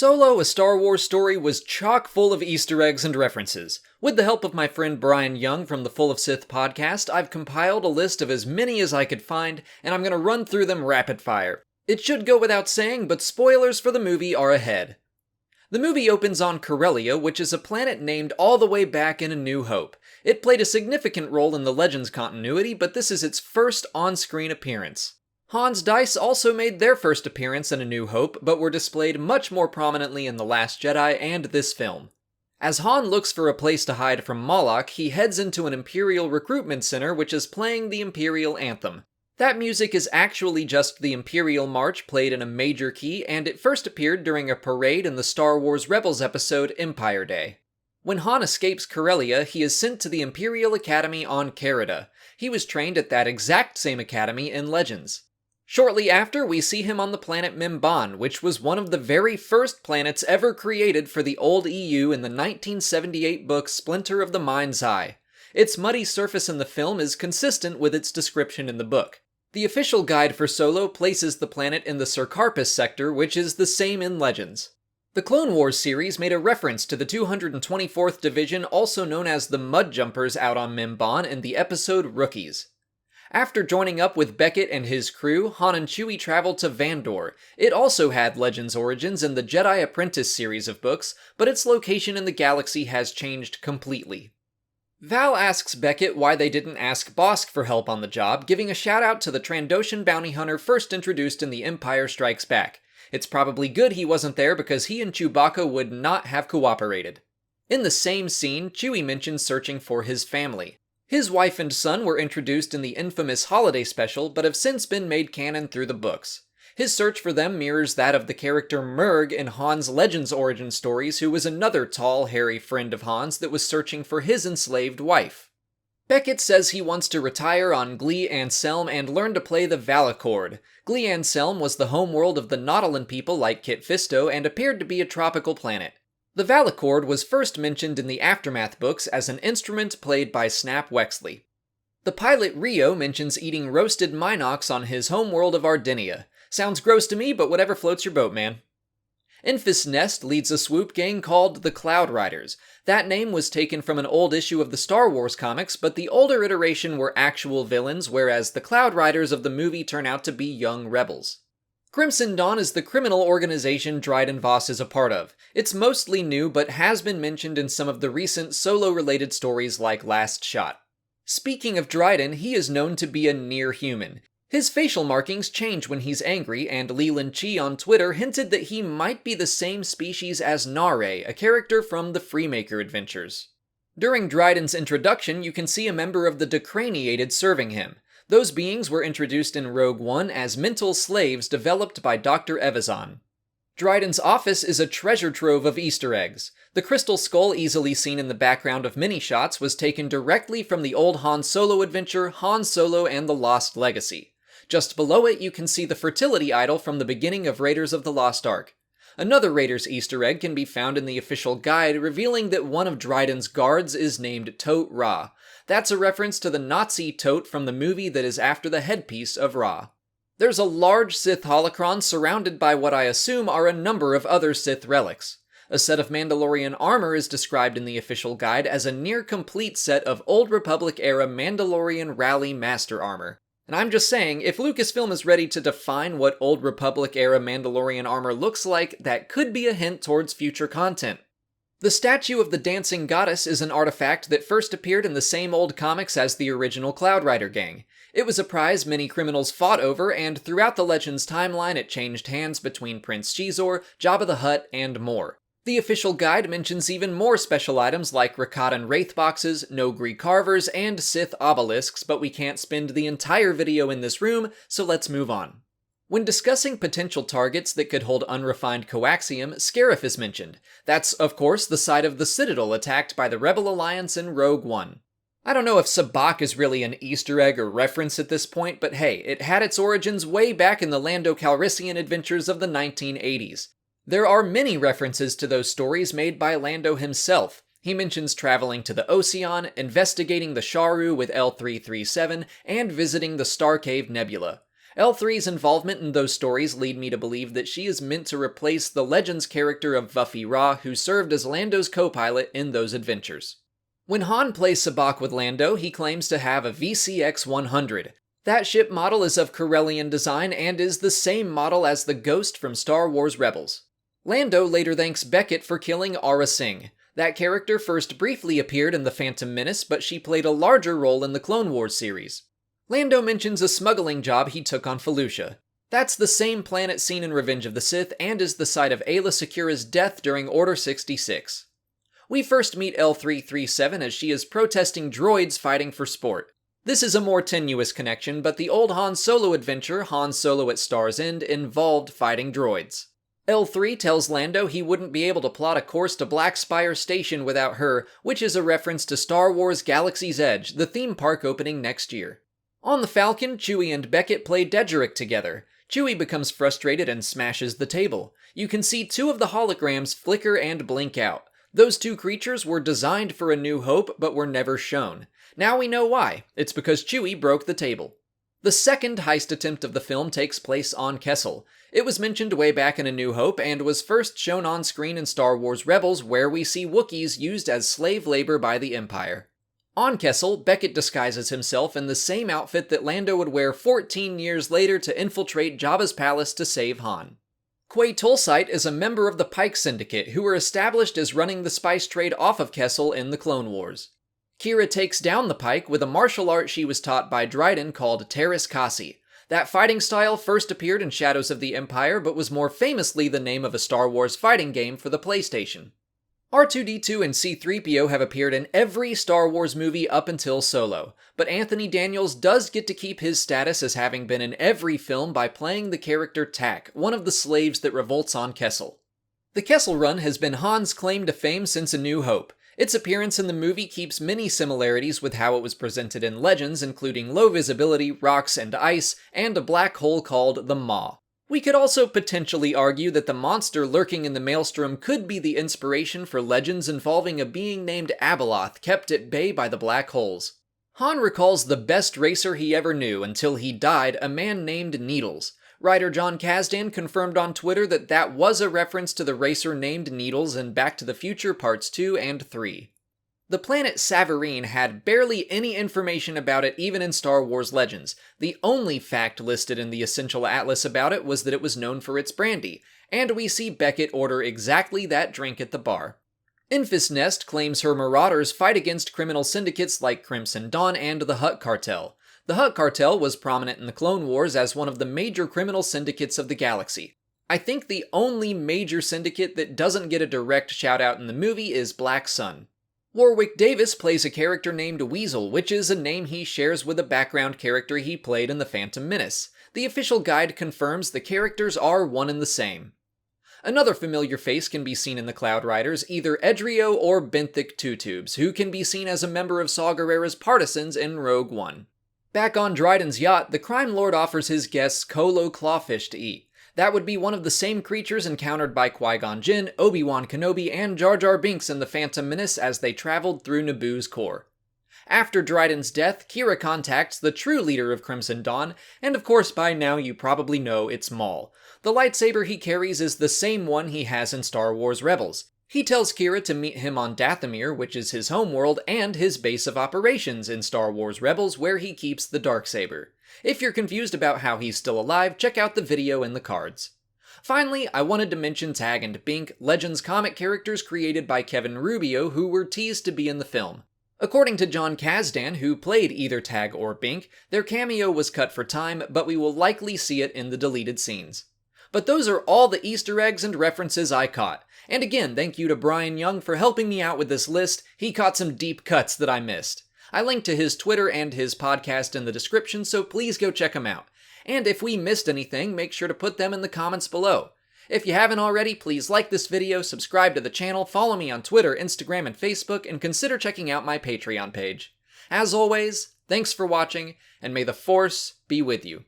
Solo, a Star Wars story, was chock full of Easter eggs and references. With the help of my friend Bryan Young from the Full of Sith podcast, I've compiled a list of as many as I could find, and I'm going to run through them rapid fire. It should go without saying, but spoilers for the movie are ahead. The movie opens on Corellia, which is a planet named all the way back in A New Hope. It played a significant role in the Legends continuity, but this is its first on-screen appearance. Han's dice also made their first appearance in A New Hope, but were displayed much more prominently in The Last Jedi and this film. As Han looks for a place to hide from Moloch, he heads into an Imperial recruitment center which is playing the Imperial Anthem. That music is actually just the Imperial March played in a major key, and it first appeared during a parade in the Star Wars Rebels episode Empire Day. When Han escapes Corellia, he is sent to the Imperial Academy on Carida. He was trained at that exact same academy in Legends. Shortly after, we see him on the planet Mimban, which was one of the very first planets ever created for the old EU in the 1978 book Splinter of the Mind's Eye. Its muddy surface in the film is consistent with its description in the book. The official guide for Solo places the planet in the Sercarpus sector, which is the same in Legends. The Clone Wars series made a reference to the 224th Division, also known as the Mud Jumpers, out on Mimban in the episode Rookies. After joining up with Beckett and his crew, Han and Chewie traveled to Vandor. It also had Legends origins in the Jedi Apprentice series of books, but its location in the galaxy has changed completely. Val asks Beckett why they didn't ask Bossk for help on the job, giving a shout out to the Trandoshan bounty hunter first introduced in The Empire Strikes Back. It's probably good he wasn't there because he and Chewbacca would not have cooperated. In the same scene, Chewie mentions searching for his family. His wife and son were introduced in the infamous holiday special, but have since been made canon through the books. His search for them mirrors that of the character Murg in Han's Legends origin stories, who was another tall, hairy friend of Han's that was searching for his enslaved wife. Beckett says he wants to retire on Glee Anselm and learn to play the Valichord. Glee Anselm was the homeworld of the Nautolan people like Kit Fisto and appeared to be a tropical planet. The Valichord was first mentioned in the Aftermath books as an instrument played by Snap Wexley. The pilot Rio mentions eating roasted Minox on his homeworld of Ardinia. Sounds gross to me, but whatever floats your boat, man. Enfys Nest leads a swoop gang called the Cloud Riders. That name was taken from an old issue of the Star Wars comics, but the older iteration were actual villains, whereas the Cloud Riders of the movie turn out to be young rebels. Crimson Dawn is the criminal organization Dryden Voss is a part of. It's mostly new, but has been mentioned in some of the recent Solo-related stories like Last Shot. Speaking of Dryden, he is known to be a near-human. His facial markings change when he's angry, and Leland Chi on Twitter hinted that he might be the same species as Nare, a character from the Freemaker Adventures. During Dryden's introduction, you can see a member of the Decraniated serving him. Those beings were introduced in Rogue One as mental slaves developed by Dr. Evazan. Dryden's office is a treasure trove of Easter eggs. The crystal skull easily seen in the background of many shots was taken directly from the old Han Solo adventure, Han Solo and the Lost Legacy. Just below it, you can see the fertility idol from the beginning of Raiders of the Lost Ark. Another Raiders Easter egg can be found in the official guide, revealing that one of Dryden's guards is named Tote Ra. That's a reference to the Nazi tote from the movie that is after the headpiece of Ra. There's a large Sith holocron surrounded by what I assume are a number of other Sith relics. A set of Mandalorian armor is described in the official guide as a near-complete set of Old Republic-era Mandalorian Rally Master Armor. And I'm just saying, if Lucasfilm is ready to define what Old Republic-era Mandalorian armor looks like, that could be a hint towards future content. The statue of the Dancing Goddess is an artifact that first appeared in the same old comics as the original Cloud Rider gang. It was a prize many criminals fought over, and throughout the Legends timeline it changed hands between Prince Xizor, Jabba the Hutt, and more. The official guide mentions even more special items like Rakatan Wraith boxes, Nogri carvers, and Sith obelisks, but we can't spend the entire video in this room, so let's move on. When discussing potential targets that could hold unrefined coaxium, Scarif is mentioned. That's, of course, the site of the Citadel attacked by the Rebel Alliance in Rogue One. I don't know if Sabacc is really an Easter egg or reference at this point, but hey, it had its origins way back in the Lando Calrissian adventures of the 1980s. There are many references to those stories made by Lando himself. He mentions traveling to the Ocean, investigating the Sharu with L337, and visiting the Starcave Nebula. L3's involvement in those stories lead me to believe that she is meant to replace the Legends character of Vuffi Ra, who served as Lando's co-pilot in those adventures. When Han plays sabacc with Lando, he claims to have a VCX-100. That ship model is of Corellian design and is the same model as the Ghost from Star Wars Rebels. Lando later thanks Beckett for killing Aurra Sing. That character first briefly appeared in The Phantom Menace, but she played a larger role in the Clone Wars series. Lando mentions a smuggling job he took on Felucia. That's the same planet seen in Revenge of the Sith and is the site of Aayla Secura's death during Order 66. We first meet L337 as she is protesting droids fighting for sport. This is a more tenuous connection, but the old Han Solo adventure, Han Solo at Star's End, involved fighting droids. L3 tells Lando he wouldn't be able to plot a course to Black Spire Station without her, which is a reference to Star Wars Galaxy's Edge, the theme park opening next year. On the Falcon, Chewie and Beckett play Dedrick together. Chewie becomes frustrated and smashes the table. You can see two of the holograms flicker and blink out. Those two creatures were designed for A New Hope, but were never shown. Now we know why. It's because Chewie broke the table. The second heist attempt of the film takes place on Kessel. It was mentioned way back in A New Hope, and was first shown on screen in Star Wars Rebels, where we see Wookiees used as slave labor by the Empire. On Kessel, Beckett disguises himself in the same outfit that Lando would wear 14 years later to infiltrate Jabba's palace to save Han. Quay Tulsite is a member of the Pike Syndicate, who were established as running the spice trade off of Kessel in the Clone Wars. Kira takes down the Pike with a martial art she was taught by Dryden called Teräs Käsi. That fighting style first appeared in Shadows of the Empire, but was more famously the name of a Star Wars fighting game for the PlayStation. R2-D2 and C-3PO have appeared in every Star Wars movie up until Solo, but Anthony Daniels does get to keep his status as having been in every film by playing the character Tak, one of the slaves that revolts on Kessel. The Kessel Run has been Han's claim to fame since A New Hope. Its appearance in the movie keeps many similarities with how it was presented in Legends, including low visibility, rocks and ice, and a black hole called the Maw. We could also potentially argue that the monster lurking in the Maelstrom could be the inspiration for legends involving a being named Abeloth kept at bay by the black holes. Han recalls the best racer he ever knew until he died, a man named Needles. Writer John Kasdan confirmed on Twitter that that was a reference to the racer named Needles in Back to the Future Parts 2 and 3. The planet Savareen had barely any information about it even in Star Wars Legends. The only fact listed in the Essential Atlas about it was that it was known for its brandy, and we see Beckett order exactly that drink at the bar. Enfys Nest claims her marauders fight against criminal syndicates like Crimson Dawn and the Hutt Cartel. The Hutt Cartel was prominent in the Clone Wars as one of the major criminal syndicates of the galaxy. I think the only major syndicate that doesn't get a direct shout out in the movie is Black Sun. Warwick Davis plays a character named Weasel, which is a name he shares with a background character he played in The Phantom Menace. The official guide confirms the characters are one and the same. Another familiar face can be seen in the Cloud Riders, either Edrio or Benthic Two-Tubes, who can be seen as a member of Saw Gerrera's partisans in Rogue One. Back on Dryden's yacht, the crime lord offers his guests Kolo clawfish to eat. That would be one of the same creatures encountered by Qui-Gon Jinn, Obi-Wan Kenobi, and Jar Jar Binks in The Phantom Menace as they traveled through Naboo's core. After Dryden's death, Kira contacts the true leader of Crimson Dawn, and of course by now you probably know it's Maul. The lightsaber he carries is the same one he has in Star Wars Rebels. He tells Kira to meet him on Dathomir, which is his homeworld and his base of operations in Star Wars Rebels, where he keeps the Darksaber. If you're confused about how he's still alive, check out the video in the cards. Finally, I wanted to mention Tag and Bink, Legends comic characters created by Kevin Rubio who were teased to be in the film. According to John Kasdan, who played either Tag or Bink, their cameo was cut for time, but we will likely see it in the deleted scenes. But those are all the Easter eggs and references I caught. And again, thank you to Bryan Young for helping me out with this list. He caught some deep cuts that I missed. I linked to his Twitter and his podcast in the description, so please go check him out. And if we missed anything, make sure to put them in the comments below. If you haven't already, please like this video, subscribe to the channel, follow me on Twitter, Instagram, and Facebook, and consider checking out my Patreon page. As always, thanks for watching, and may the Force be with you.